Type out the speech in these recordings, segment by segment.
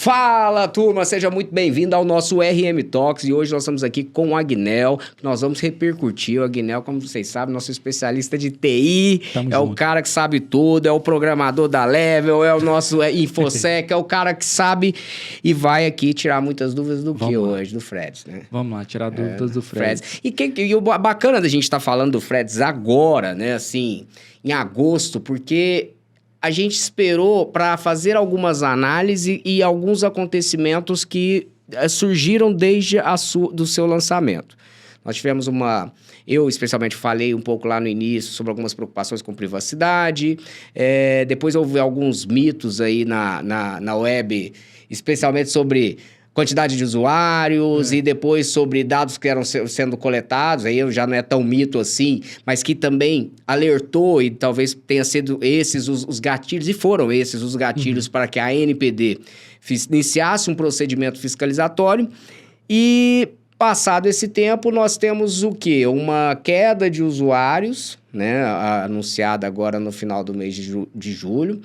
Fala, turma! Seja muito bem-vindo ao nosso RM Talks e hoje nós estamos aqui com o Agnel, que nós vamos repercutir. O Agnel, como vocês sabem, nosso especialista de TI, Tamo junto. O cara que sabe tudo, é o programador da Level, é o nosso InfoSec, é o cara que sabe e vai aqui tirar muitas dúvidas do que hoje, do Freds, né? Vamos lá, tirar dúvidas do Freds. E o bacana da gente estar falando do Freds agora, né, assim, em agosto, porque a gente esperou para fazer algumas análises e alguns acontecimentos que surgiram desde do seu lançamento. Nós tivemos eu especialmente falei um pouco lá no início sobre algumas preocupações com privacidade, depois houve alguns mitos aí na web, especialmente sobre quantidade de usuários e depois sobre dados que eram sendo coletados, aí já não é tão mito assim, mas que também alertou e talvez tenha sido esses os gatilhos, e foram esses os gatilhos para que a ANPD iniciasse um procedimento fiscalizatório. E passado esse tempo, nós temos o quê? Uma queda de usuários, né, anunciada agora no final do mês de julho,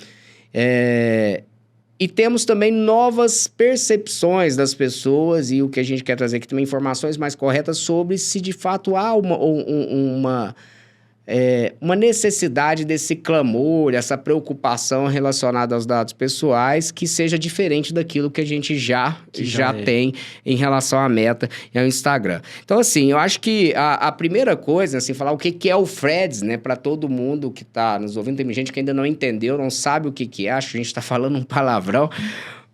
e temos também novas percepções das pessoas e o que a gente quer trazer aqui também, informações mais corretas sobre se de fato há uma necessidade desse clamor, essa preocupação relacionada aos dados pessoais que seja diferente daquilo que a gente já tem em relação à Meta e ao Instagram. Então, assim, eu acho que a primeira coisa, assim, falar o que é o Freds, né, para todo mundo que está nos ouvindo. Tem gente que ainda não entendeu, não sabe o que é, acho que a gente está falando um palavrão,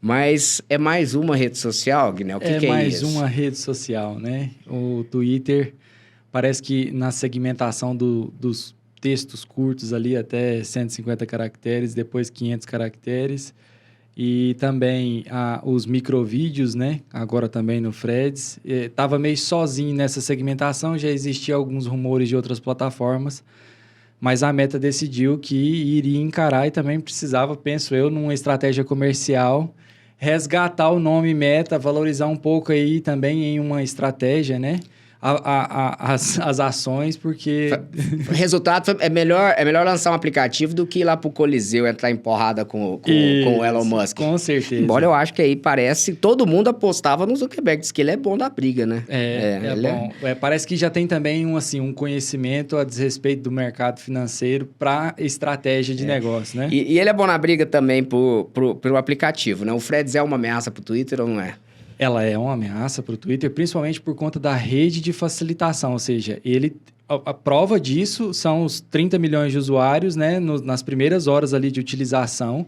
mas é mais uma rede social, Guilherme? O que é isso? É mais uma rede social, né? O Twitter... Parece que na segmentação dos textos curtos ali até 150 caracteres, depois 500 caracteres. E também os microvídeos, né? Agora também no Freds. Estava meio sozinho nessa segmentação, já existiam alguns rumores de outras plataformas. Mas a Meta decidiu que iria encarar e também precisava, penso eu, numa estratégia comercial, resgatar o nome Meta, valorizar um pouco aí também em uma estratégia, né? As ações, porque... O resultado é melhor lançar um aplicativo do que ir lá pro Coliseu entrar em porrada com o Elon Musk. Com certeza. Embora eu acho que aí parece... Todo mundo apostava no Zuckerberg, diz que ele é bom da briga, né? Bom. Parece que já tem também um conhecimento a desrespeito do mercado financeiro para estratégia de negócio, né? E ele é bom na briga também pelo aplicativo, né? O Freds é uma ameaça pro Twitter ou não é? Ela é uma ameaça para o Twitter, principalmente por conta da rede de facilitação, ou seja, a prova disso são os 30 milhões de usuários, né, nas primeiras horas ali de utilização,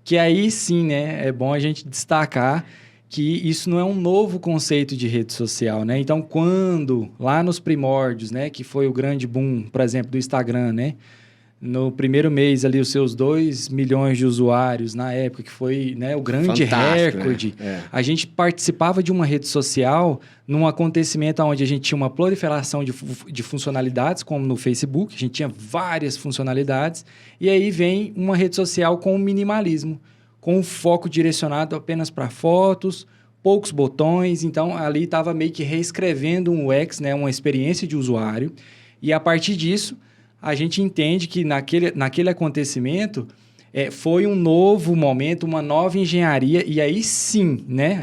que aí sim, né, é bom a gente destacar que isso não é um novo conceito de rede social, né? Então, quando, lá nos primórdios, né, que foi o grande boom, por exemplo, do Instagram, né, no primeiro mês ali, os seus 2 milhões de usuários, na época, que foi, né, o grande recorde. Né? A gente participava de uma rede social num acontecimento onde a gente tinha uma proliferação de funcionalidades, como no Facebook, a gente tinha várias funcionalidades, e aí vem uma rede social com minimalismo, com um foco direcionado apenas para fotos, poucos botões. Então, ali estava meio que reescrevendo um UX, né, uma experiência de usuário, e a partir disso, a gente entende que naquele acontecimento foi um novo momento, uma nova engenharia, e aí sim, né?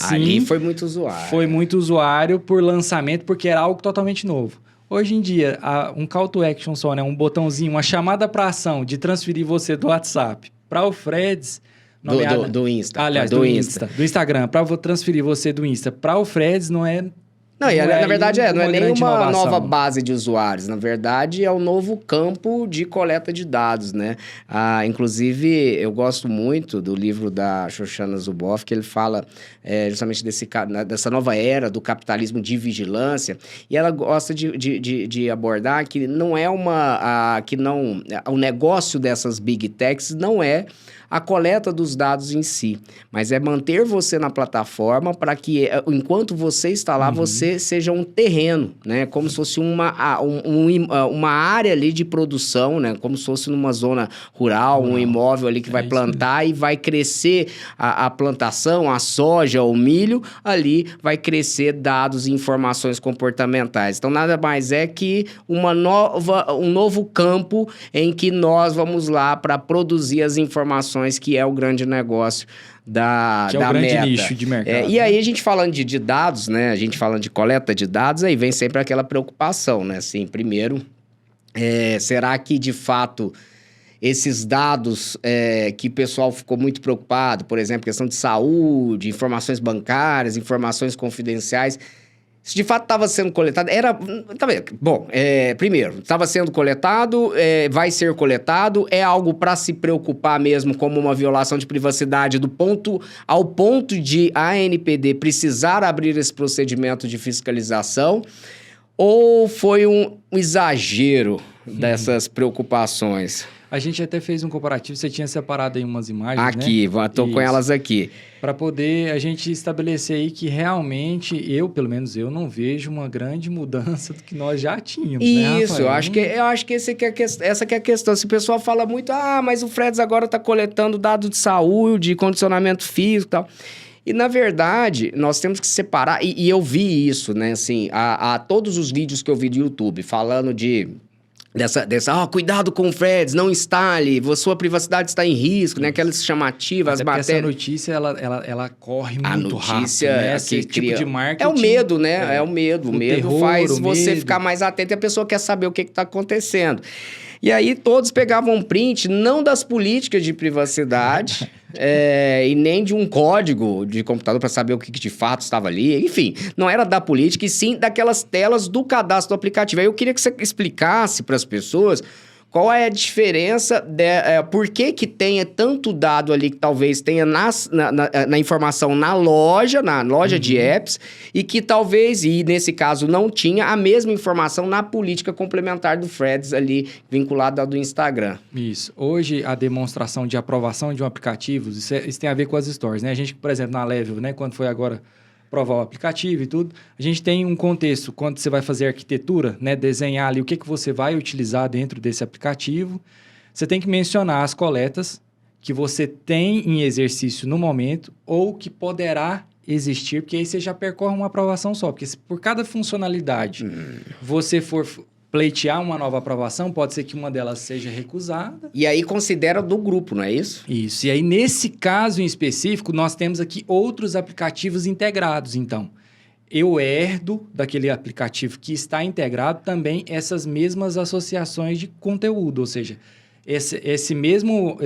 Ali foi muito usuário. Foi muito usuário por lançamento, porque era algo totalmente novo. Hoje em dia, um call to action só, né? Um botãozinho, uma chamada para ação de transferir você do WhatsApp para o Freds... Do Insta. Aliás, do Instagram. Para transferir você do Insta para o Freds não é... Não, na verdade não é nem uma nova base de usuários. Na verdade, é um novo campo de coleta de dados, né? Inclusive, eu gosto muito do livro da Shoshana Zuboff, que ele fala justamente dessa nova era do capitalismo de vigilância. E ela gosta de abordar que não é o negócio dessas big techs não é a coleta dos dados em si, mas é manter você na plataforma para que, enquanto você está lá, você seja um terreno, né? Como se fosse uma área ali de produção, né? Como se fosse numa zona rural, um imóvel ali que vai plantar e vai crescer a plantação, a soja, o milho, ali vai crescer dados e informações comportamentais. Então, nada mais é que um novo campo em que nós vamos lá para produzir as informações que é o grande negócio da Que é o grande Meta. nicho de mercado. E aí, a gente falando de dados, né? A gente falando de coleta de dados, aí vem sempre aquela preocupação, né? Assim, primeiro, será que, de fato, esses dados que o pessoal ficou muito preocupado, por exemplo, questão de saúde, informações bancárias, informações confidenciais... Se de fato estava sendo coletado, Tá bem. Bom, primeiro, estava sendo coletado, vai ser coletado, é algo para se preocupar mesmo como uma violação de privacidade ao ponto de a ANPD precisar abrir esse procedimento de fiscalização, ou foi um exagero dessas preocupações? A gente até fez um comparativo, você tinha separado aí umas imagens, aqui, né? Tô com elas aqui. Para poder a gente estabelecer aí que realmente, pelo menos eu, não vejo uma grande mudança do que nós já tínhamos, né, Isso, Rafael? eu acho que essa que é a questão. Se o pessoal fala muito, mas o Freds agora está coletando dados de saúde, condicionamento físico e tal... E, na verdade, nós temos que separar... E eu vi isso, né? Assim, a todos os vídeos que eu vi do YouTube falando cuidado com o Freds, não instale, sua privacidade está em risco, né? Aquelas chamativas, as matérias... Essa notícia, ela corre muito notícia rápido, né? Esse tipo de marketing... É o medo, né? É o medo. O medo terror, faz você ficar mais atento e a pessoa quer saber o que está acontecendo. E aí, todos pegavam um print, não das políticas de privacidade... e nem de um código de computador para saber o que de fato estava ali. Enfim, não era da política, e sim daquelas telas do cadastro do aplicativo. Aí eu queria que você explicasse para as pessoas qual é a diferença, por que tenha tanto dado ali que talvez tenha na informação na loja de apps, e que talvez, e nesse caso não tinha, a mesma informação na política complementar do Freds ali, vinculada ao do Instagram. Isso. Hoje, a demonstração de aprovação de um aplicativo, isso tem a ver com as stories, né? A gente, por exemplo, na Level, né? Quando foi agora provar o aplicativo e tudo, a gente tem um contexto, quando você vai fazer arquitetura, né, desenhar ali o que você vai utilizar dentro desse aplicativo, você tem que mencionar as coletas que você tem em exercício no momento ou que poderá existir, porque aí você já percorre uma aprovação só, porque se por cada funcionalidade você for pleitear uma nova aprovação, pode ser que uma delas seja recusada. E aí considera do grupo, não é isso? Isso. E aí, nesse caso em específico, nós temos aqui outros aplicativos integrados. Então, eu herdo daquele aplicativo que está integrado também essas mesmas associações de conteúdo, ou seja, essa mesma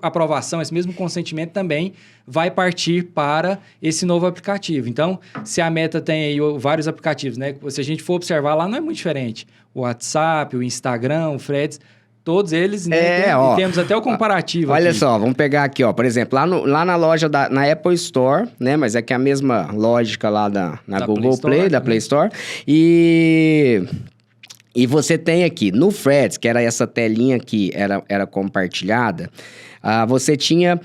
aprovação, esse mesmo consentimento também vai partir para esse novo aplicativo. Então, se a Meta tem aí vários aplicativos, né? Se a gente for observar lá, não é muito diferente. O WhatsApp, o Instagram, o Threads, todos eles, né? E temos até o comparativo. Olha aqui. só, vamos pegar aqui, ó. Por exemplo, lá na loja na Apple Store, né? Mas é que é a mesma lógica lá na Google Play, da Play Store. E você tem aqui, no Freds, que era essa telinha que era compartilhada, você tinha...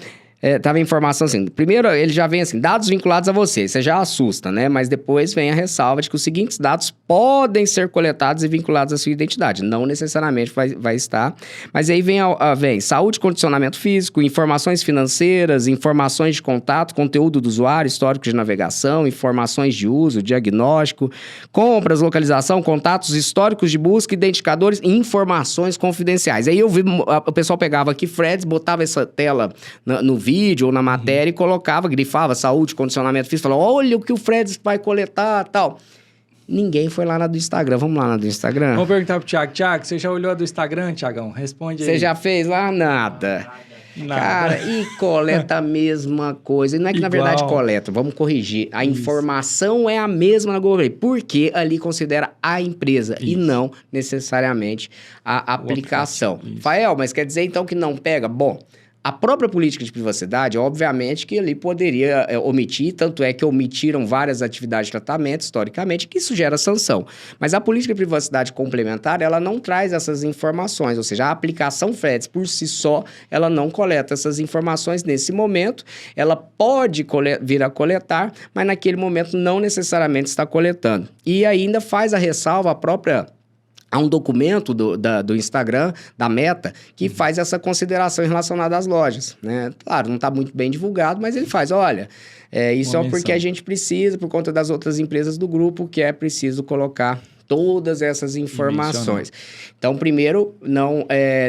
tava a informação assim, primeiro ele já vem assim, dados vinculados a você já assusta, né? Mas depois vem a ressalva de que os seguintes dados podem ser coletados e vinculados à sua identidade. Não necessariamente vai estar. Mas aí vem saúde, condicionamento físico, informações financeiras, informações de contato, conteúdo do usuário, histórico de navegação, informações de uso, diagnóstico, compras, localização, contatos, históricos de busca, identificadores e informações confidenciais. Aí eu vi, o pessoal pegava aqui Freds, botava essa tela no vídeo ou na matéria e colocava, grifava saúde, condicionamento físico, falava, olha o que o Freds vai coletar e tal. Ninguém foi lá na do Instagram. Vamos lá na do Instagram? Vamos perguntar pro Thiago. Thiago, você já olhou a do Instagram, Thiagão? Responde aí. Você já fez lá? Nada. Cara, e coleta a mesma coisa. E não é que, na verdade, coleta. Vamos corrigir. A informação é a mesma na Google Play. Porque ali considera a empresa e não necessariamente a aplicação. Fael, mas quer dizer, então, que não pega? Bom... A própria política de privacidade, obviamente, que ali poderia omitir, tanto é que omitiram várias atividades de tratamento, historicamente, que isso gera sanção. Mas a política de privacidade complementar, ela não traz essas informações, ou seja, a aplicação Freds, por si só, ela não coleta essas informações nesse momento, ela pode vir a coletar, mas naquele momento não necessariamente está coletando. E ainda faz a ressalva, a própria... Há um documento do Instagram, da Meta, que faz essa consideração relacionada às lojas, né? Claro, não está muito bem divulgado, mas ele faz, olha, isso é porque a gente precisa, por conta das outras empresas do grupo, que é preciso colocar todas essas informações. Então, primeiro,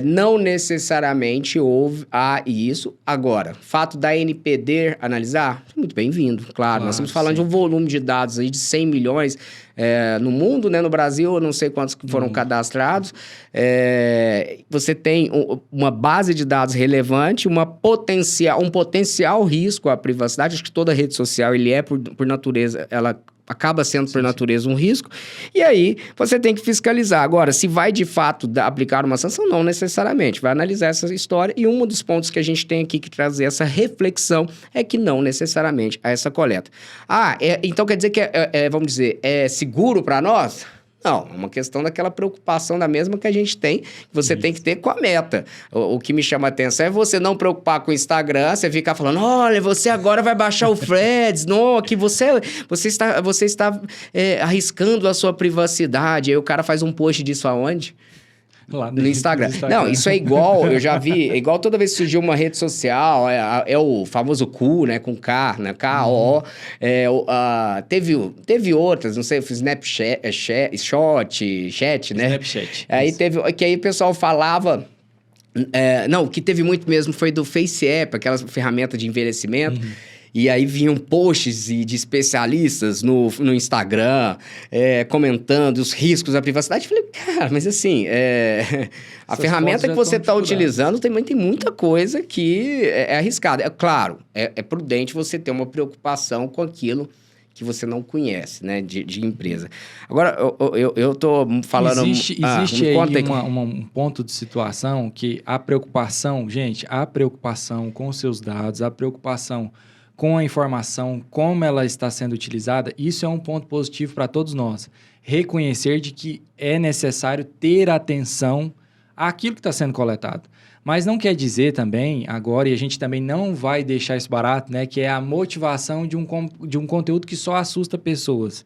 não necessariamente há isso. Agora, fato da ANPD analisar, muito bem-vindo, claro. Nós estamos falando de um volume de dados aí de 100 milhões no mundo, né? No Brasil, eu não sei quantos que foram cadastrados. Você tem uma base de dados relevante, um potencial risco à privacidade. Acho que toda rede social, ele é, por natureza, ela acaba sendo, por natureza, um risco. E aí, você tem que fiscalizar. Agora, se vai, de fato, aplicar uma sanção, não necessariamente. Vai analisar essa história. E um dos pontos que a gente tem aqui que trazer essa reflexão é que não necessariamente há essa coleta. Então quer dizer que, vamos dizer, é seguro para nós? Não, é uma questão daquela preocupação da mesma que a gente tem, que você tem que ter com a meta. O que me chama a atenção é você não preocupar com o Instagram, você ficar falando, olha, você agora vai baixar o Threads, não, que você está arriscando a sua privacidade. Aí o cara faz um post disso aonde? Lá no Instagram. Não, isso é igual, eu já vi, é igual toda vez que surgiu uma rede social, é o famoso Ku, né, com K, né, K-O, teve outras, não sei, Snapchat, Chat, né? Snapchat. Aí que aí o pessoal falava... não, o que teve muito mesmo foi do Face App, aquela ferramenta de envelhecimento. E aí vinham posts de especialistas no Instagram, comentando os riscos da privacidade. Eu falei, cara, mas assim, a ferramenta que você está utilizando tem muita coisa que é arriscada. É claro, é prudente você ter uma preocupação com aquilo que você não conhece, né, de empresa. Agora, eu tô falando... Existe aí um ponto de situação que a preocupação com os seus dados, a preocupação com a informação, como ela está sendo utilizada, isso é um ponto positivo para todos nós. Reconhecer de que é necessário ter atenção àquilo que está sendo coletado. Mas não quer dizer também, agora, e a gente também não vai deixar isso barato, né, que é a motivação de um conteúdo que só assusta pessoas.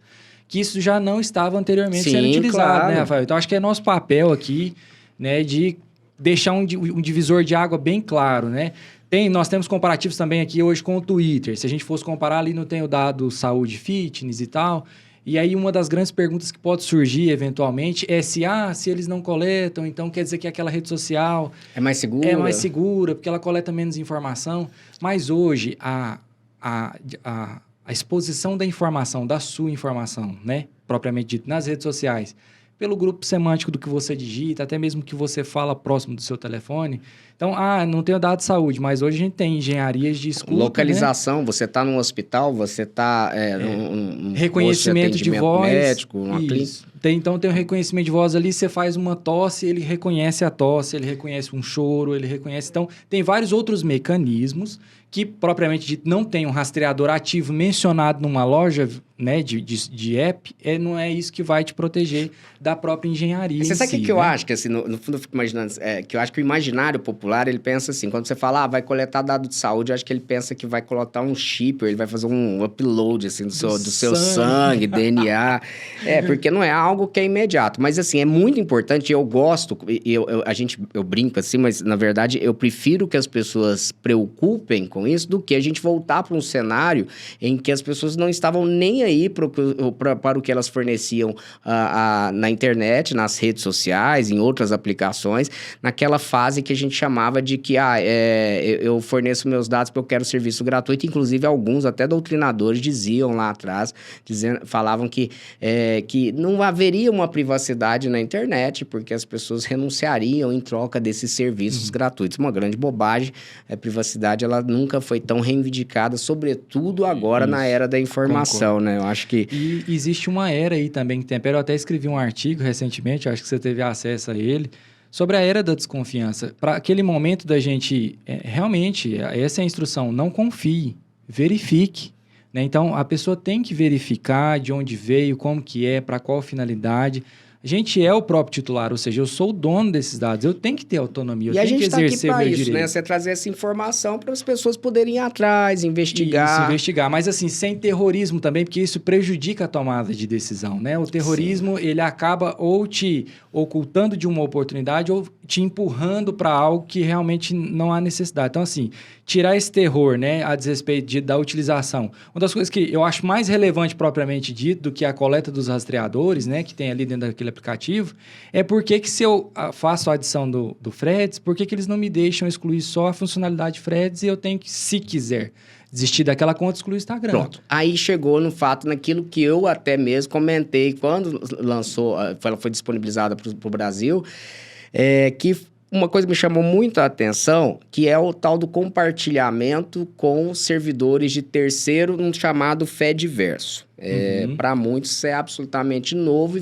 Que isso já não estava anteriormente sendo utilizado, claro, né, Rafael? Então, acho que é nosso papel aqui, né, de deixar um divisor de água bem claro, né? Nós temos comparativos também aqui hoje com o Twitter. Se a gente fosse comparar ali, não tem o dado saúde, fitness e tal. E aí, uma das grandes perguntas que pode surgir, eventualmente, é se eles não coletam, então quer dizer que aquela rede social... É mais segura? É mais segura, porque ela coleta menos informação. Mas hoje, a exposição da informação, da sua informação, né, propriamente dito, nas redes sociais, pelo grupo semântico do que você digita, até mesmo que você fala próximo do seu telefone. Então, não tenho dado de saúde, mas hoje a gente tem engenharias de escuta, localização, né? Você está num hospital, você está num reconhecimento de voz, médico, numa clínica. Então, tem um reconhecimento de voz ali, você faz uma tosse, ele reconhece a tosse, ele reconhece um choro, ele reconhece... Então, tem vários outros mecanismos que, propriamente dito, não tem um rastreador ativo mencionado numa loja, né, de app, não é isso que vai te proteger da própria engenharia. Você sabe o que eu acho? Que, assim, no fundo, eu fico imaginando, que eu acho que o imaginário popular, ele pensa assim, quando você fala, vai coletar dado de saúde, eu acho que ele pensa que vai coletar um chip, ou ele vai fazer um upload, assim, do seu sangue, DNA. Porque não é algo que é imediato. Mas, assim, é muito importante, eu gosto, eu brinco assim, mas, na verdade, eu prefiro que as pessoas preocupem com isso do que a gente voltar para um cenário em que as pessoas não estavam nem aí para o que elas forneciam na internet, nas redes sociais, em outras aplicações, naquela fase que a gente chamava de que eu forneço meus dados porque eu quero serviço gratuito. Inclusive, alguns até doutrinadores diziam lá atrás, falavam que não haveria uma privacidade na internet porque as pessoas renunciariam em troca desses serviços gratuitos. Uma grande bobagem. A privacidade, ela nunca foi tão reivindicada, sobretudo agora na era da informação, né? Eu acho que... E existe uma era aí também que tempera. Eu até escrevi um artigo recentemente, acho que você teve acesso a ele, sobre a era da desconfiança. Para aquele momento da gente... realmente, essa é a instrução. Não confie, verifique. Né? Então, a pessoa tem que verificar de onde veio, como que é, para qual finalidade. A gente é o próprio titular, ou seja, eu sou o dono desses dados, eu tenho que ter autonomia, eu E a tenho que gente está aqui exercer o para meu isso, direito. né? Você trazer essa informação para as pessoas poderem ir atrás, investigar. Isso, investigar, mas assim, sem terrorismo também, porque isso prejudica a tomada de decisão, né? O terrorismo, ele acaba ou te ocultando de uma oportunidade ou te empurrando para algo que realmente não há necessidade. Então, assim, tirar esse terror, né, a desrespeito da utilização. Uma das coisas que eu acho mais relevante propriamente dito do que a coleta dos rastreadores, né, que tem ali dentro daquele aplicativo, é porque que se eu faço a adição do Freds, por que eles não me deixam excluir só a funcionalidade Freds e eu tenho que, se quiser, desistir daquela conta, excluir o Instagram. Pronto. Aí chegou no fato, naquilo que eu até mesmo comentei quando lançou, ela foi disponibilizada para o Brasil, que uma coisa que me chamou muito a atenção, que é o tal do compartilhamento com servidores de terceiro, um chamado Fediverso. Para muitos isso é absolutamente novo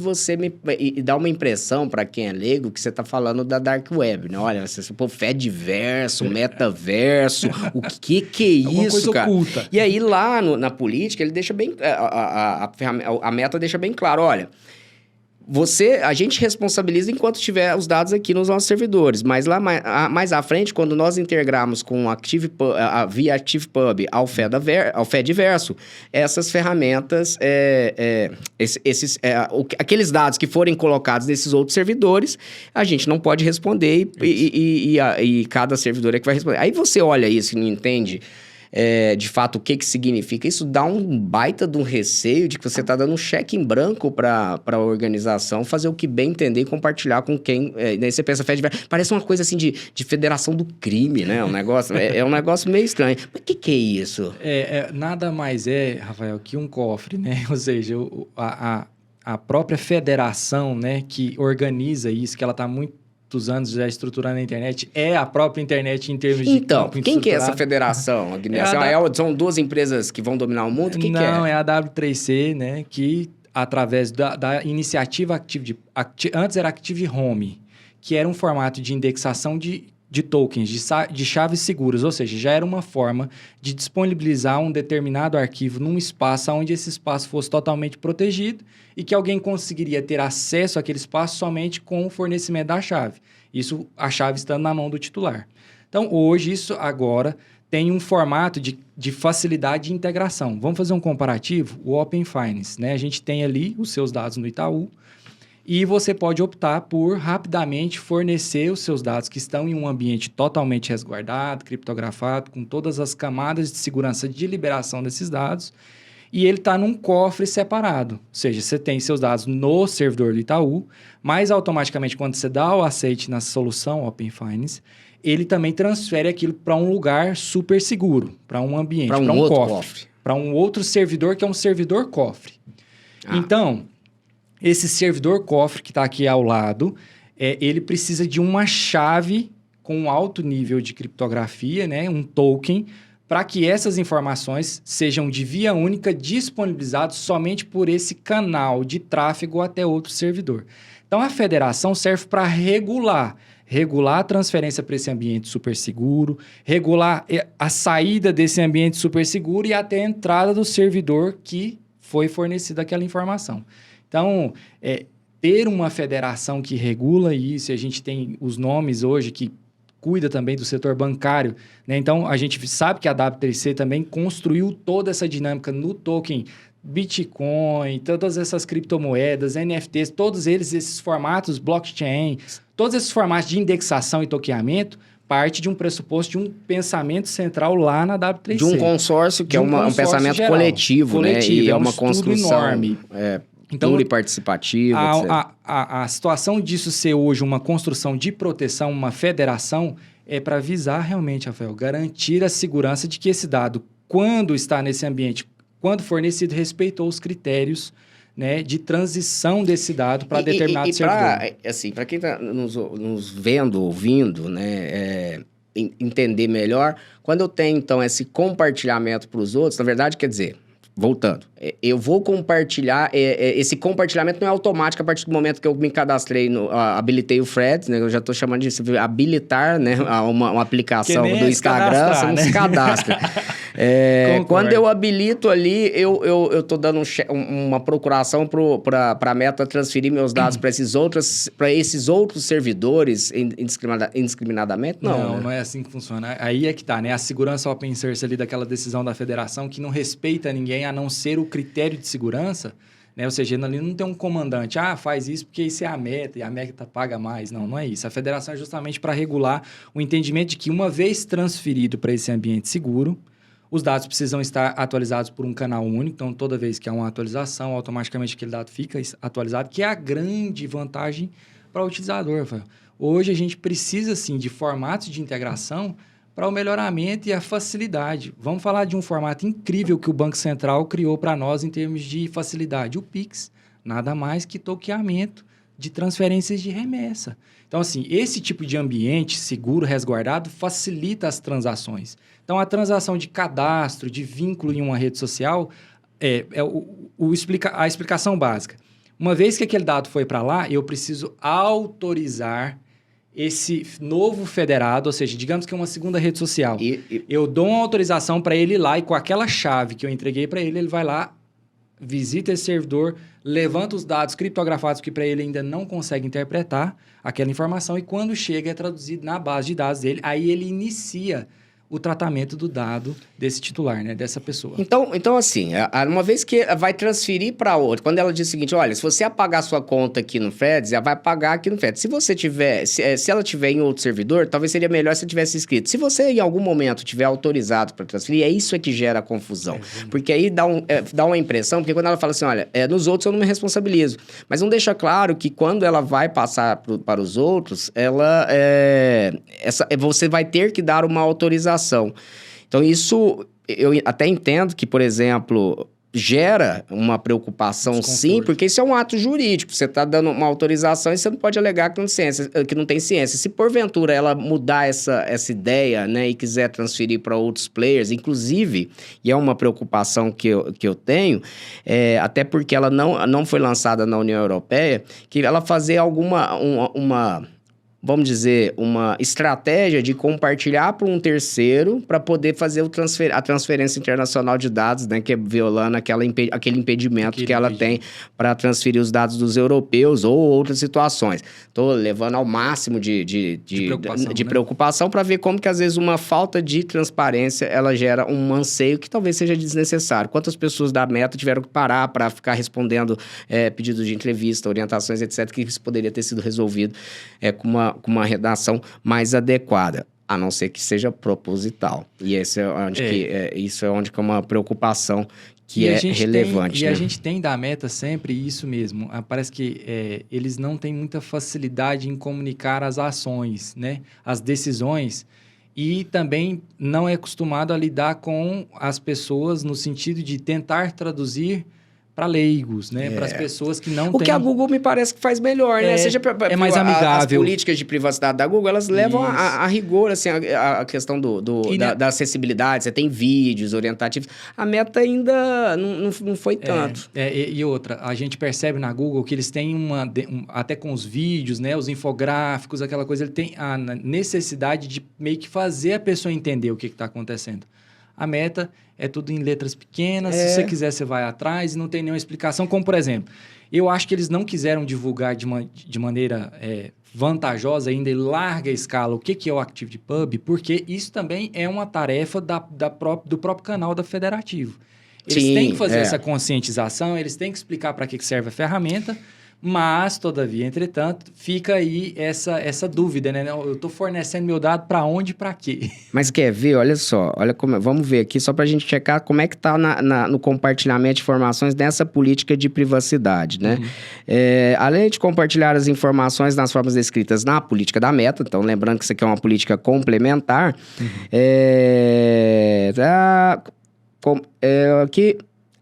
e dá uma impressão, para quem é leigo, que você está falando da Dark Web, né? Olha, você pô, Fediverso, metaverso, o que é isso, coisa cara? oculta. E aí lá na política, ele deixa bem... A meta deixa bem claro, olha... A gente responsabiliza enquanto tiver os dados aqui nos nossos servidores, mas lá mais à frente, quando nós integrarmos com via ActivePub ao Fediverso, essas ferramentas, aqueles dados que forem colocados nesses outros servidores, a gente não pode responder e cada servidor é que vai responder. Aí você olha isso e não entende... de fato, o que significa. Isso dá um baita de um receio de que você está dando um cheque em branco para a organização fazer o que bem entender e compartilhar com quem... daí você pensa, parece uma coisa assim de federação do crime, né? Um negócio, é um negócio meio estranho. Mas o que é isso? Nada mais Rafael, que um cofre, né? Ou seja, a própria federação, né, que organiza isso, que ela está muitos anos já estruturando a internet, é a própria internet em termos de Então, campo quem que é essa federação, Agnes? São duas empresas que vão dominar o mundo? Quem Não, é a W3C, né, que através da iniciativa antes era Active Home, que era um formato de indexação de tokens, de chaves seguras, ou seja, já era uma forma de disponibilizar um determinado arquivo num espaço onde esse espaço fosse totalmente protegido e que alguém conseguiria ter acesso àquele espaço somente com o fornecimento da chave. Isso, a chave estando na mão do titular. Então, hoje, isso agora tem um formato de facilidade de integração. Vamos fazer um comparativo? O Open Finance, né? A gente tem ali os seus dados no Itaú, e você pode optar por rapidamente fornecer os seus dados que estão em um ambiente totalmente resguardado, criptografado, com todas as camadas de segurança de liberação desses dados, e ele está num cofre separado. Ou seja, você tem seus dados no servidor do Itaú, mas automaticamente quando você dá o aceite na solução Open Finance, ele também transfere aquilo para um lugar super seguro, para um ambiente, para um cofre. Para um outro servidor que é um servidor cofre. Então... esse servidor cofre que está aqui ao lado, ele precisa de uma chave com alto nível de criptografia, né, um token, para que essas informações sejam de via única disponibilizadas somente por esse canal de tráfego até outro servidor. Então, a federação serve para regular a transferência para esse ambiente super seguro, regular a saída desse ambiente super seguro e até a entrada do servidor que foi fornecida aquela informação. Então, ter uma federação que regula isso, e a gente tem os nomes hoje que cuida também do setor bancário, né? Então, a gente sabe que a W3C também construiu toda essa dinâmica no token Bitcoin, todas essas criptomoedas, NFTs, todos esses formatos, blockchain, todos esses formatos de indexação e tokeamento, parte de um pressuposto de um pensamento central lá na W3C. De um consórcio, que é um pensamento geral, coletivo, né? E é uma construção enorme. Então, pluriparticipativa, etc. A situação disso ser hoje uma construção de proteção, uma federação, é para visar realmente, Rafael, garantir a segurança de que esse dado, quando está nesse ambiente, quando fornecido, respeitou os critérios, né, de transição desse dado para determinado servidor. Para quem está nos vendo, ouvindo, né, entender melhor, quando eu tenho, então, esse compartilhamento para os outros, na verdade, quer dizer... Voltando, eu vou compartilhar, esse compartilhamento não é automático a partir do momento que eu me cadastrei, habilitei o Freds, né? Eu já estou chamando de habilitar, né? Uma aplicação do Instagram, você não se cadastra. Quando eu habilito ali, eu tô dando uma procuração para a Meta transferir meus dados para esses outros servidores indiscriminadamente? Não, né? não é assim que funciona. Aí é que tá, né? A segurança open source ali daquela decisão da federação que não respeita ninguém a não ser o critério de segurança, né? Ou seja, ali não tem um comandante, faz isso porque isso é a Meta e a Meta paga mais. Não, não é isso. A federação é justamente para regular o entendimento de que uma vez transferido para esse ambiente seguro, os dados precisam estar atualizados por um canal único. Então, toda vez que há uma atualização, automaticamente aquele dado fica atualizado, que é a grande vantagem para o utilizador, Rafael. Hoje, a gente precisa, sim, de formatos de integração para o melhoramento e a facilidade. Vamos falar de um formato incrível que o Banco Central criou para nós em termos de facilidade. O Pix, nada mais que toqueamento de transferências de remessa. Então, assim, esse tipo de ambiente seguro, resguardado, facilita as transações. Então, a transação de cadastro, de vínculo em uma rede social, a explicação básica. Uma vez que aquele dado foi para lá, eu preciso autorizar esse novo federado, ou seja, digamos que é uma segunda rede social. Eu dou uma autorização para ele ir lá e com aquela chave que eu entreguei para ele, ele vai lá, visita esse servidor, levanta os dados criptografados que para ele ainda não consegue interpretar aquela informação e quando chega é traduzido na base de dados dele, aí ele inicia o tratamento do dado desse titular, né, dessa pessoa. Então assim, uma vez que vai transferir para outra, quando ela diz o seguinte, olha, se você apagar sua conta aqui no Freds, ela vai pagar aqui no Freds. Se você tiver, se ela tiver em outro servidor, talvez seria melhor se tivesse escrito. Se você em algum momento tiver autorizado para transferir, é isso que gera a confusão. Porque aí dá uma impressão, porque quando ela fala assim, olha, nos outros eu não me responsabilizo. Mas não deixa claro que quando ela vai passar para os outros, você vai ter que dar uma autorização. Então, isso eu até entendo que, por exemplo, gera uma preocupação, sim, porque isso é um ato jurídico. Você está dando uma autorização e você não pode alegar que não tem ciência. Se, porventura, ela mudar essa ideia, né, e quiser transferir para outros players, inclusive, e é uma preocupação que eu tenho, até porque ela não foi lançada na União Europeia, que ela fazer vamos dizer, uma estratégia de compartilhar para um terceiro para poder fazer a transferência internacional de dados, né, que é violando aquele impedimento que ela tem para transferir os dados dos europeus ou outras situações. Estou levando ao máximo de preocupação para ver como que, às vezes, uma falta de transparência ela gera um anseio que talvez seja desnecessário. Quantas pessoas da Meta tiveram que parar para ficar respondendo pedidos de entrevista, orientações, etc., que isso poderia ter sido resolvido com uma redação mais adequada, a não ser que seja proposital. E isso é onde que é uma preocupação que é relevante. A gente tem da Meta sempre isso mesmo. Parece que eles não têm muita facilidade em comunicar as ações, né? As decisões, e também não é acostumado a lidar com as pessoas no sentido de tentar traduzir para leigos, né? Para as pessoas que não têm... O que a Google me parece que faz melhor, né? É mais amigável. As políticas de privacidade da Google, elas levam a rigor, assim, a questão da acessibilidade. Você tem vídeos orientativos. A Meta ainda não foi tanto. E outra, a gente percebe na Google que eles têm até com os vídeos, né? Os infográficos, aquela coisa, ele tem a necessidade de meio que fazer a pessoa entender o que está acontecendo. A Meta é tudo em letras pequenas, se você quiser você vai atrás e não tem nenhuma explicação. Como, por exemplo, eu acho que eles não quiseram divulgar de maneira vantajosa ainda em larga escala o que é o ActivityPub, porque isso também é uma tarefa do próprio canal da Federativo. Eles têm que fazer essa conscientização, eles têm que explicar para que serve a ferramenta, mas, todavia, entretanto, fica aí essa dúvida, né? Eu estou fornecendo meu dado para onde e para quê? Mas quer ver? Olha só, vamos ver aqui, só para a gente checar como é que está no compartilhamento de informações nessa política de privacidade, né? Além de compartilhar as informações nas formas descritas na política da Meta, então lembrando que isso aqui é uma política complementar, que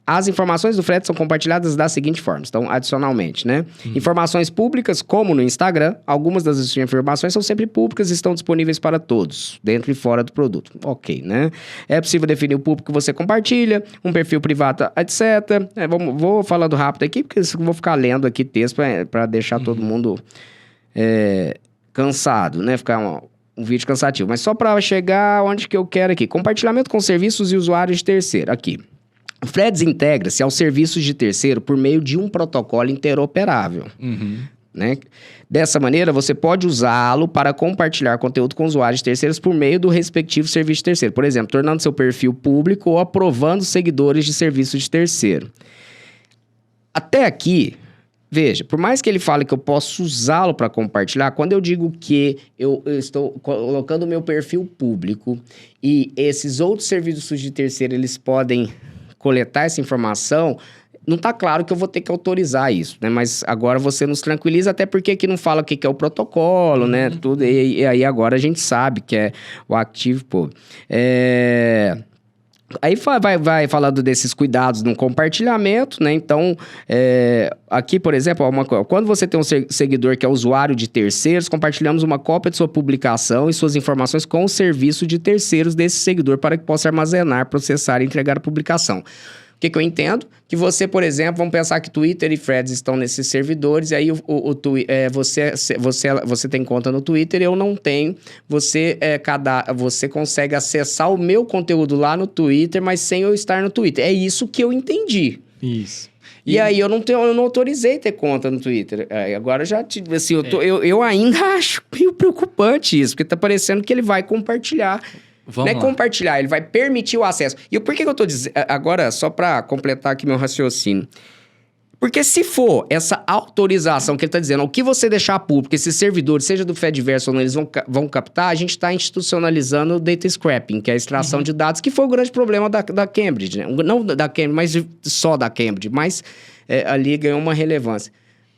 as informações do Freds são compartilhadas da seguinte forma. Então, adicionalmente, né? Informações públicas, como no Instagram, algumas das informações são sempre públicas e estão disponíveis para todos, dentro e fora do produto. Ok, né? É possível definir o público que você compartilha, um perfil privado, etc. Vou falando rápido aqui, porque eu vou ficar lendo aqui texto para deixar todo mundo cansado, né? Ficar um vídeo cansativo. Mas só para chegar onde que eu quero aqui. Compartilhamento com serviços e usuários de terceiro. Aqui. O Threads integra-se aos serviços de terceiro por meio de um protocolo interoperável. Né? Dessa maneira, você pode usá-lo para compartilhar conteúdo com usuários terceiros por meio do respectivo serviço de terceiro. Por exemplo, tornando seu perfil público ou aprovando seguidores de serviço de terceiro. Até aqui, veja, por mais que ele fale que eu posso usá-lo para compartilhar, quando eu digo que eu estou colocando o meu perfil público e esses outros serviços de terceiro, eles podem coletar essa informação... Não está claro que eu vou ter que autorizar isso, né? Mas agora você nos tranquiliza, até porque aqui não fala o que é o protocolo, né? Tudo, e aí agora a gente sabe que é o Active Pub. Aí vai falando desses cuidados no compartilhamento, né? Então, aqui, por exemplo, quando você tem um seguidor que é usuário de terceiros, compartilhamos uma cópia de sua publicação e suas informações com o serviço de terceiros desse seguidor para que possa armazenar, processar e entregar a publicação. O que eu entendo? Que você, por exemplo, vamos pensar que Twitter e Threads estão nesses servidores, e aí você tem conta no Twitter, eu não tenho. Você consegue acessar o meu conteúdo lá no Twitter, mas sem eu estar no Twitter. É isso que eu entendi. Isso. E aí eu não autorizei ter conta no Twitter. Agora já assim, eu ainda acho meio preocupante isso, porque tá parecendo que ele vai compartilhar. Não é compartilhar, ele vai permitir o acesso. E por que eu tô dizendo... Agora, só para completar aqui meu raciocínio. Porque se for essa autorização que ele está dizendo, o que você deixar público, esses servidores, seja do Fediverse ou não, eles vão captar, a gente está institucionalizando o data scrapping, que é a extração de dados, que foi o grande problema da Cambridge, né? Não da Cambridge, mas só da Cambridge. Mas ali ganhou uma relevância.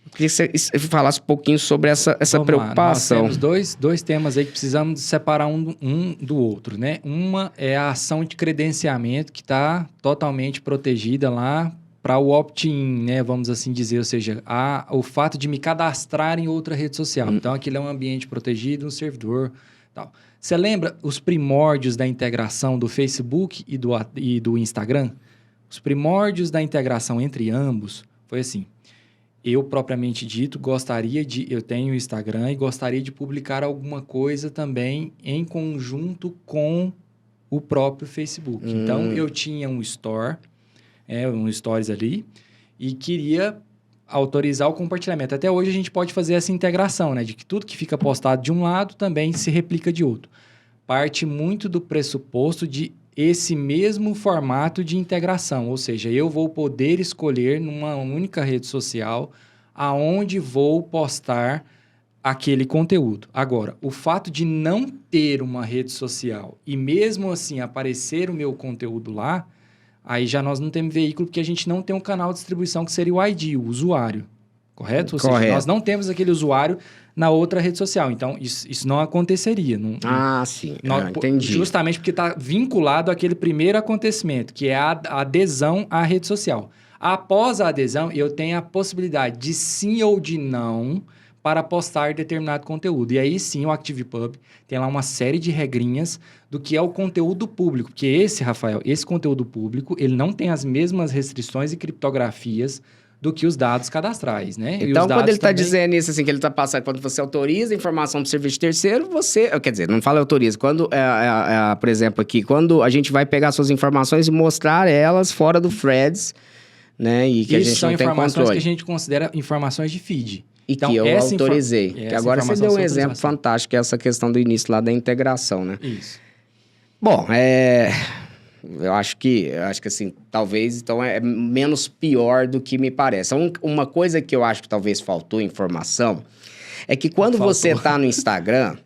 Eu queria que você falasse um pouquinho sobre essa preocupação. Nós temos dois temas aí que precisamos separar um do outro, né? Uma é a ação de credenciamento, que está totalmente protegida lá para o opt-in, né? Vamos assim dizer, ou seja, o fato de me cadastrar em outra rede social. Então, aquilo é um ambiente protegido, um servidor, tal. Você lembra os primórdios da integração do Facebook e do Instagram? Os primórdios da integração entre ambos foi assim... Eu, propriamente dito, eu tenho Instagram e gostaria de publicar alguma coisa também em conjunto com o próprio Facebook. Então, eu tinha um store, um stories ali, e queria autorizar o compartilhamento. Até hoje a gente pode fazer essa integração, né? De que tudo que fica postado de um lado também se replica de outro. Parte muito do pressuposto de esse mesmo formato de integração, ou seja, eu vou poder escolher numa única rede social aonde vou postar aquele conteúdo. Agora, o fato de não ter uma rede social e mesmo assim aparecer o meu conteúdo lá, aí já nós não temos veículo porque a gente não tem um canal de distribuição que seria o ID, o usuário, correto? Ou seja, nós não temos aquele usuário na outra rede social. Então, isso não aconteceria. Sim. Entendi. Justamente porque está vinculado àquele primeiro acontecimento, que é a adesão à rede social. Após a adesão, eu tenho a possibilidade de sim ou de não para postar determinado conteúdo. E aí sim, o ActivePub tem lá uma série de regrinhas do que é o conteúdo público. Porque esse conteúdo público, ele não tem as mesmas restrições e criptografias do que os dados cadastrais, né? Então, quando ele está dizendo isso, assim, que ele está passando, quando você autoriza a informação para o serviço terceiro, quer dizer, não fala autoriza, quando, por exemplo, aqui, quando a gente vai pegar suas informações e mostrar elas fora do Threads, né? E que a gente não tem controle. Isso são informações que a gente considera informações de feed. E então, que eu autorizei. Que agora você deu um exemplo fantástico, que é essa questão do início lá da integração, né? Isso. Bom, eu acho que assim, talvez, então, é menos pior do que me parece. Uma coisa que eu acho que talvez faltou informação é que quando você está no Instagram,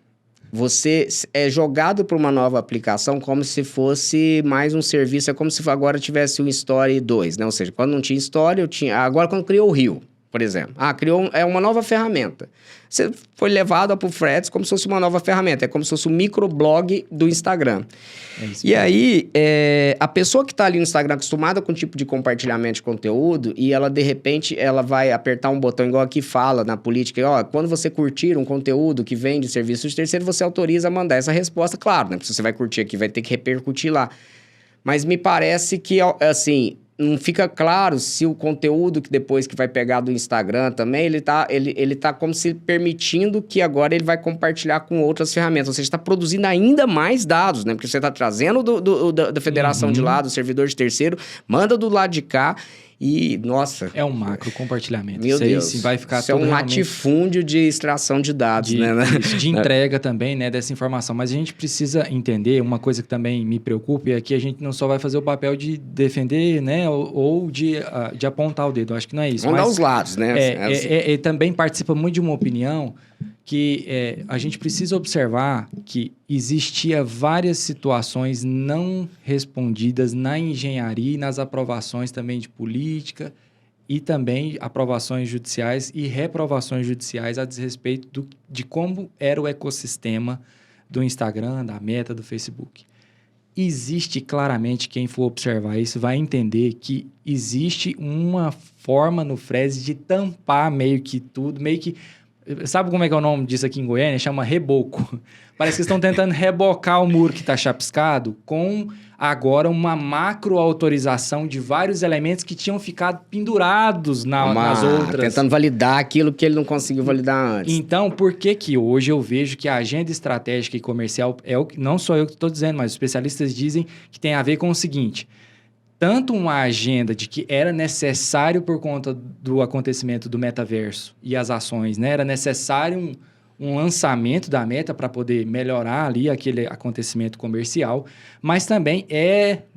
você é jogado para uma nova aplicação como se fosse mais um serviço, é como se agora tivesse um Story 2, né? Ou seja, quando não tinha Story, agora quando criou o Reel, por exemplo. criou uma nova ferramenta. Você foi levado para o Threads como se fosse uma nova ferramenta. É como se fosse um microblog do Instagram. E aí, a pessoa que está ali no Instagram acostumada com o tipo de compartilhamento de conteúdo e ela, de repente, ela vai apertar um botão igual aqui fala na política. Quando você curtir um conteúdo que vem de serviço de terceiro, você autoriza a mandar essa resposta. Claro, né? Se você vai curtir aqui, vai ter que repercutir lá. Mas me parece que, assim... não fica claro se o conteúdo que depois que vai pegar do Instagram também, ele tá como se permitindo que agora ele vai compartilhar com outras ferramentas. Ou seja, está produzindo ainda mais dados, né? Porque você está trazendo da federação de lá, do servidor de terceiro, manda do lado de cá e, nossa... É um macro compartilhamento. Meu Deus. Isso vai ficar isso é um latifúndio de extração de dados, né? De entrega também, né, dessa informação. Mas a gente precisa entender, uma coisa que também me preocupa é que a gente não só vai fazer o papel de defender, né, ou de apontar o dedo. Eu acho que não é isso. Vamos dar os lados, né? Também participa muito de uma opinião que a gente precisa observar que existia várias situações não respondidas na engenharia e nas aprovações também de política e também aprovações judiciais e reprovações judiciais a desrespeito de como era o ecossistema do Instagram, da Meta, do Facebook. Existe claramente, quem for observar isso vai entender que existe uma forma no Freze de tampar meio que tudo, meio que... Sabe como é que é o nome disso aqui em Goiânia? Chama reboco. Parece que estão tentando rebocar o muro que está chapiscado com agora uma macro autorização de vários elementos que tinham ficado pendurados nas outras. Tentando validar aquilo que ele não conseguiu validar antes. Então, por que hoje eu vejo que a agenda estratégica e comercial, não só eu que estou dizendo, mas os especialistas dizem que tem a ver com o seguinte... Tanto uma agenda de que era necessário por conta do acontecimento do metaverso e as ações, né? Era necessário um lançamento da Meta para poder melhorar ali aquele acontecimento comercial, mas também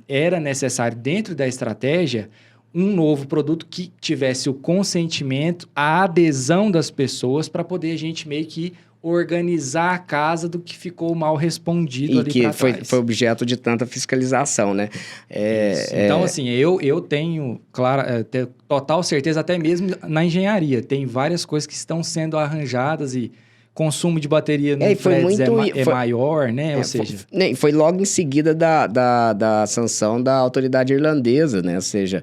era necessário, dentro da estratégia, um novo produto que tivesse o consentimento, a adesão das pessoas para poder a gente meio que organizar a casa do que ficou mal respondido ali para trás. E que foi objeto de tanta fiscalização, né? Então, assim, eu tenho total certeza, até mesmo na engenharia, tem várias coisas que estão sendo arranjadas e consumo de bateria no Freds é maior, né? Ou seja... Foi logo em seguida da sanção da autoridade irlandesa, né? Ou seja,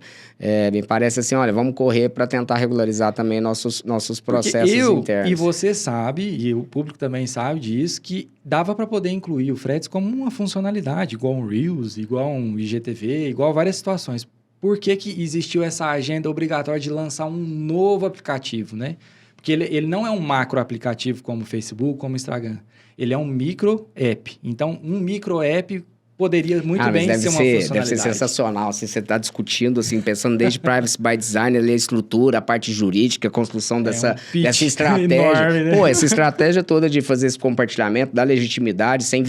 me parece assim, olha, vamos correr para tentar regularizar também nossos processos internos. E você sabe, e o público também sabe disso, que dava para poder incluir o Freds como uma funcionalidade, igual um Reels, igual um IGTV, igual várias situações. Por que existiu essa agenda obrigatória de lançar um novo aplicativo, né? Porque ele não é um macro aplicativo como o Facebook, como o Instagram. Ele é um micro app. Então, um micro app poderia muito bem ser uma funcionalidade. Deve ser sensacional. Assim, você está discutindo, assim, pensando desde privacy by design, ali, a estrutura, a parte jurídica, a construção dessa estratégia. Enorme, né? Pô, essa estratégia toda de fazer esse compartilhamento, dar legitimidade, sem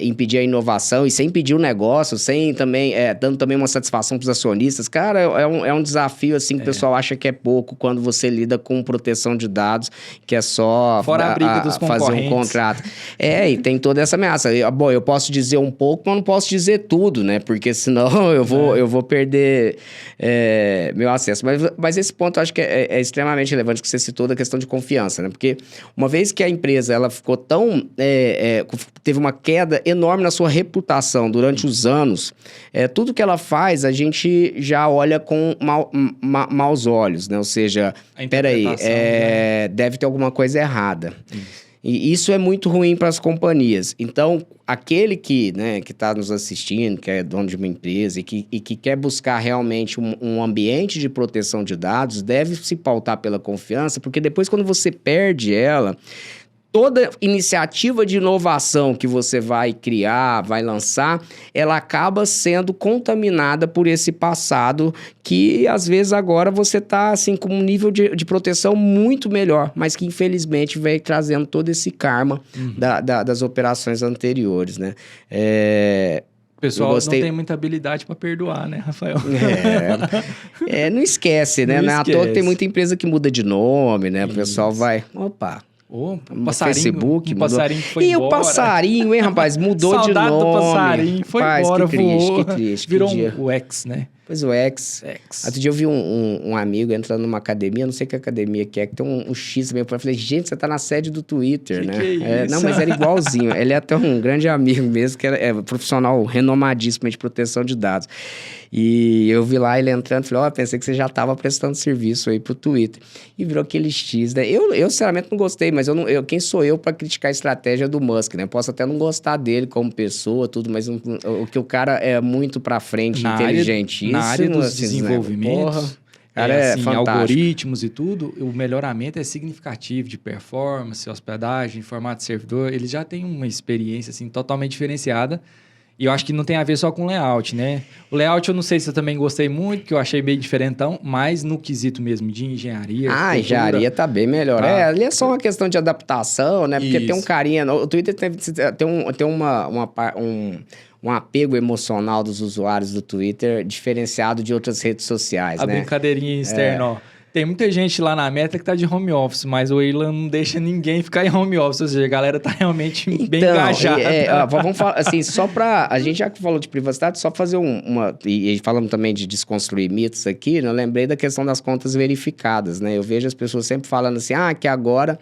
impedir a inovação e sem impedir o negócio, sem também, dando também uma satisfação para os acionistas. Cara, é um desafio, assim, que o pessoal acha que é pouco quando você lida com proteção de dados, que é só fora a briga dos fazer um contrato. E tem toda essa ameaça. Bom, eu posso dizer um pouco, mas não posso dizer tudo, né? Porque senão eu vou perder meu acesso. Mas esse ponto eu acho que é extremamente relevante que você citou da questão de confiança, né? Porque uma vez que a empresa ela ficou tão... teve uma queda enorme na sua reputação durante os anos, tudo que ela faz, a gente já olha com maus olhos, né? Ou seja, peraí, deve ter alguma coisa errada. E isso é muito ruim para as companhias. Então, aquele que está nos assistindo, que é dono de uma empresa e que quer buscar realmente um ambiente de proteção de dados, deve se pautar pela confiança, porque depois, quando você perde ela, toda iniciativa de inovação que você vai criar, vai lançar, ela acaba sendo contaminada por esse passado que, às vezes, agora você está assim, com um nível de proteção muito melhor, mas que, infelizmente, vem trazendo todo esse karma das operações anteriores, né? O pessoal não tem muita habilidade para perdoar, né, Rafael? Não esquece, né? Não é à toa que tem muita empresa que muda de nome, né? O pessoal vai... Opa... Um passarinho, Facebook, passarinho foi embora. E o passarinho, hein, rapaz? Mudou de nome. Saudade do passarinho, foi embora, voou. Que triste. Virou o X, né? Pois o X. Outro dia eu vi um amigo entrando numa academia, não sei que academia que tem um X mesmo. Eu falei, gente, você tá na sede do Twitter, né? Que é isso? Não, mas era igualzinho. Ele é até um grande amigo mesmo, que é profissional renomadíssimo de proteção de dados. E eu vi lá ele entrando, falei, pensei que você já tava prestando serviço aí pro Twitter. E virou aquele X, né? Eu sinceramente não gostei, mas quem sou eu para criticar a estratégia do Musk, né? Posso até não gostar dele como pessoa, tudo, mas o que o cara é muito pra frente, inteligentíssimo. Na área dos assim, desenvolvimentos, cara, é assim, fantástico. algoritmos e tudo, o melhoramento é significativo de performance, hospedagem, formato de servidor. Ele já tem uma experiência assim, totalmente diferenciada. E eu acho que não tem a ver só com layout, né? O layout eu não sei se eu também gostei muito, que eu achei meio diferentão, mas no quesito mesmo de engenharia... A engenharia tá bem melhor. Tá. Ali é só uma questão de adaptação, né? Porque Isso. tem um carinha... O Twitter tem um apego emocional dos usuários do Twitter diferenciado de outras redes sociais, A né? brincadeirinha externa, ó. Tem muita gente lá na Meta que tá de home office, mas o Elon não deixa ninguém ficar em home office. Ou seja, a galera tá realmente bem engajada. Vamos falar, assim, só pra... A gente já que falou de privacidade, só fazer E falamos também de desconstruir mitos aqui, né? Eu lembrei da questão das contas verificadas, né? Eu vejo as pessoas sempre falando assim, que agora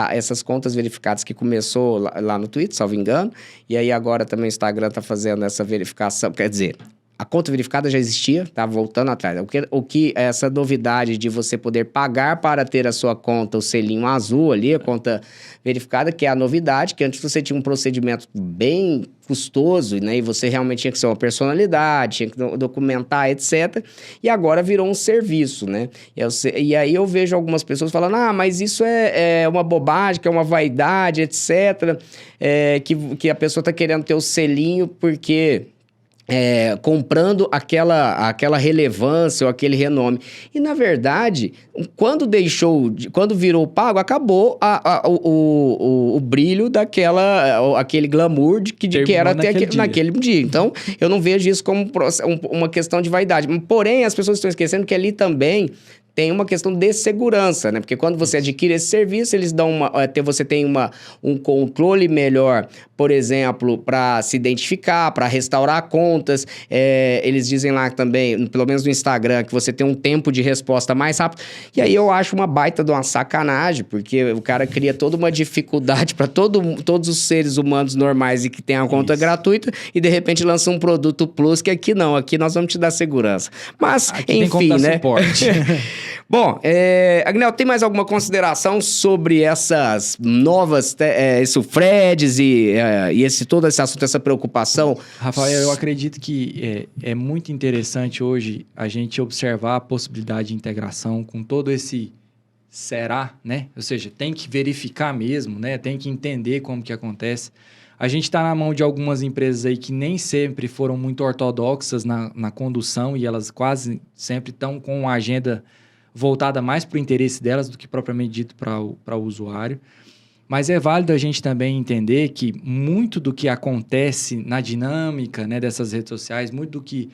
essas contas verificadas que começou lá no Twitter, salvo engano, e aí agora também o Instagram tá fazendo essa verificação, quer dizer... A conta verificada já existia, tá voltando atrás. O que essa novidade de você poder pagar para ter a sua conta, o selinho azul ali, a conta verificada, que é a novidade, que antes você tinha um procedimento bem custoso, né? E você realmente tinha que ser uma personalidade, tinha que documentar, etc. E agora virou um serviço, né? E aí eu vejo algumas pessoas falando, mas isso é uma bobagem, que é uma vaidade, etc. Que a pessoa tá querendo ter o selinho porque... comprando aquela relevância ou aquele renome. E, na verdade, quando virou pago, acabou o brilho aquele glamour de que era até naquele dia. Então, eu não vejo isso como uma questão de vaidade. Porém, as pessoas estão esquecendo que ali também tem uma questão de segurança, né? Porque quando você adquire esse serviço, eles dão você tem um controle melhor, por exemplo, para se identificar, para restaurar contas. Eles dizem lá também, pelo menos no Instagram, que você tem um tempo de resposta mais rápido. E aí eu acho uma baita de uma sacanagem, porque o cara cria toda uma dificuldade para todos os seres humanos normais e que tem a conta gratuita e de repente lança um produto plus que aqui não, aqui nós vamos te dar segurança. Mas, aqui enfim, tem como dar né? Suporte. Bom, Agnel, tem mais alguma consideração sobre essas novas Freds e todo esse assunto, essa preocupação? Rafael, eu acredito que é muito interessante hoje a gente observar a possibilidade de integração com todo esse será, né? Ou seja, tem que verificar mesmo, né? Tem que entender como que acontece. A gente está na mão de algumas empresas aí que nem sempre foram muito ortodoxas na condução e elas quase sempre estão com uma agenda voltada mais para o interesse delas do que propriamente dito para o usuário. Mas é válido a gente também entender que muito do que acontece na dinâmica, né, dessas redes sociais, muito do que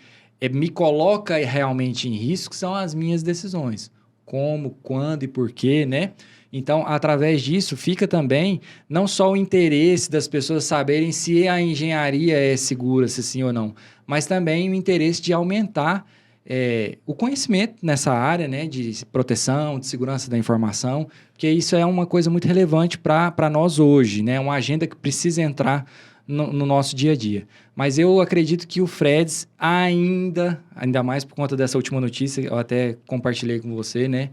me coloca realmente em risco são as minhas decisões. Como, quando e por quê, né? Então, através disso, fica também não só o interesse das pessoas saberem se a engenharia é segura, se sim ou não, mas também o interesse de aumentar o conhecimento nessa área, né, de proteção, de segurança da informação, porque isso é uma coisa muito relevante para nós hoje, né, uma agenda que precisa entrar no nosso dia a dia. Mas eu acredito que o Freds ainda mais por conta dessa última notícia, eu até compartilhei com você, né,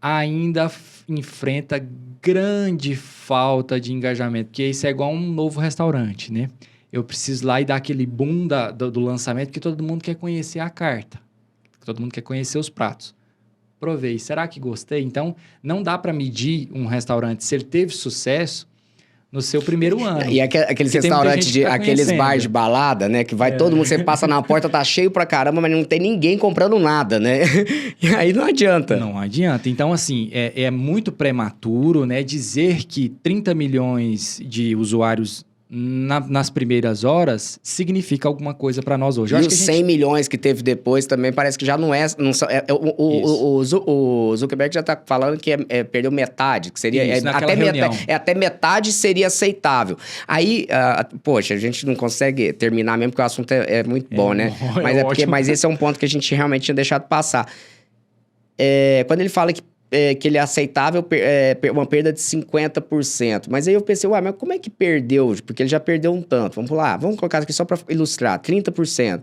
ainda enfrenta grande falta de engajamento, porque isso é igual um novo restaurante, né? Eu preciso ir lá e dar aquele boom do lançamento, que todo mundo quer conhecer a carta, todo mundo quer conhecer os pratos. Provei, será que gostei? Então, não dá para medir um restaurante se ele teve sucesso no seu primeiro ano. E aqueles restaurantes, aqueles bares de balada, né? Que vai todo mundo, você passa na porta, tá cheio pra caramba, mas não tem ninguém comprando nada, né? E aí não adianta. Não adianta. Então, assim, é muito prematuro, né? Dizer que 30 milhões de usuários nas primeiras horas significa alguma coisa para nós hoje. E os 100 milhões que teve depois também parece que já não é... O Zuckerberg já tá falando que perdeu metade, que seria... Até metade seria aceitável. Aí, poxa, a gente não consegue terminar mesmo, porque o assunto é muito bom, né? Mas esse é um ponto que a gente realmente tinha deixado passar. Quando ele fala que ele é aceitável uma perda de 50%. Mas aí eu pensei, mas como é que perdeu? Porque ele já perdeu um tanto. Vamos lá, vamos colocar aqui só para ilustrar, 30%.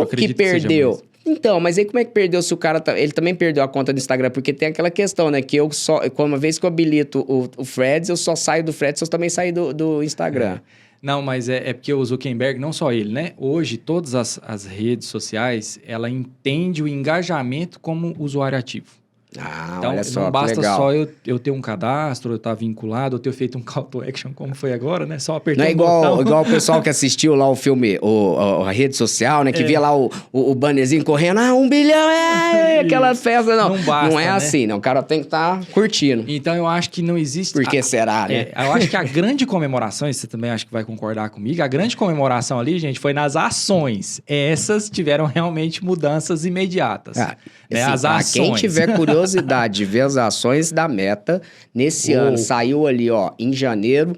eu Como que acredito que seja perdeu? mais. Então, mas aí como é que perdeu se o cara... Ele também perdeu a conta do Instagram, porque tem aquela questão, né? Que eu só... Uma vez que eu habilito o Threads, eu só saio do Threads, eu também saio do Instagram. Não, mas é porque o Zuckerberg, não só ele, né? Hoje, todas as redes sociais, ela entende o engajamento como usuário ativo. Ah, Então, olha só, não basta que legal. só eu ter um cadastro, eu estar vinculado, eu ter feito um call to action, como foi agora, né? Só apertar Não é um botão. igual o pessoal que assistiu lá o filme, a rede social, né? Que via lá o bannerzinho correndo, 1 bilhão, aquela festa. Não, Não basta, não é né? assim, não. O cara tem que estar curtindo. Então, eu acho que não existe... Por que será, né? Eu acho que a grande comemoração, e você também acho que vai concordar comigo, a grande comemoração ali, gente, foi nas ações. Essas tiveram realmente mudanças imediatas. Né? As Pra ações. quem tiver curiosidade de ver as ações da Meta, nesse ano saiu ali, ó, em janeiro.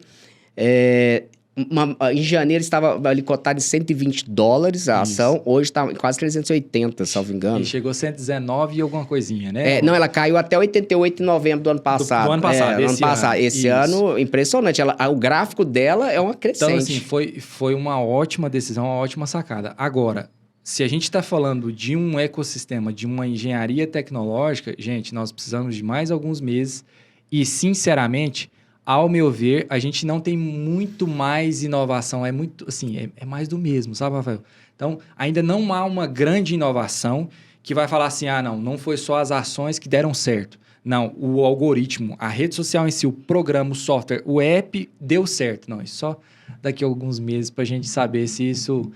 Em janeiro estava ali cotado em $120 a ação, hoje está em quase 380, salvo engano. E chegou a 119 e alguma coisinha, né? Não, ela caiu até 88 em novembro do ano passado. Do ano passado, Esse ano, impressionante. O gráfico dela é uma crescente. Então, assim, foi uma ótima decisão, uma ótima sacada. Agora, se a gente está falando de um ecossistema, de uma engenharia tecnológica, gente, nós precisamos de mais alguns meses e, sinceramente, ao meu ver, a gente não tem muito mais inovação. É muito, assim, é mais do mesmo, sabe, Rafael? Então, ainda não há uma grande inovação que vai falar assim, não foi só as ações que deram certo. Não, o algoritmo, a rede social em si, o programa, o software, o app deu certo. Não, isso só daqui a alguns meses para a gente saber se isso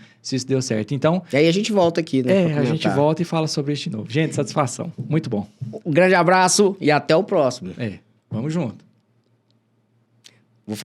deu certo. Então... E aí a gente volta aqui, né? a gente volta e fala sobre isso de novo. Gente, satisfação. Muito bom. Um grande abraço e até o próximo. Vamos junto.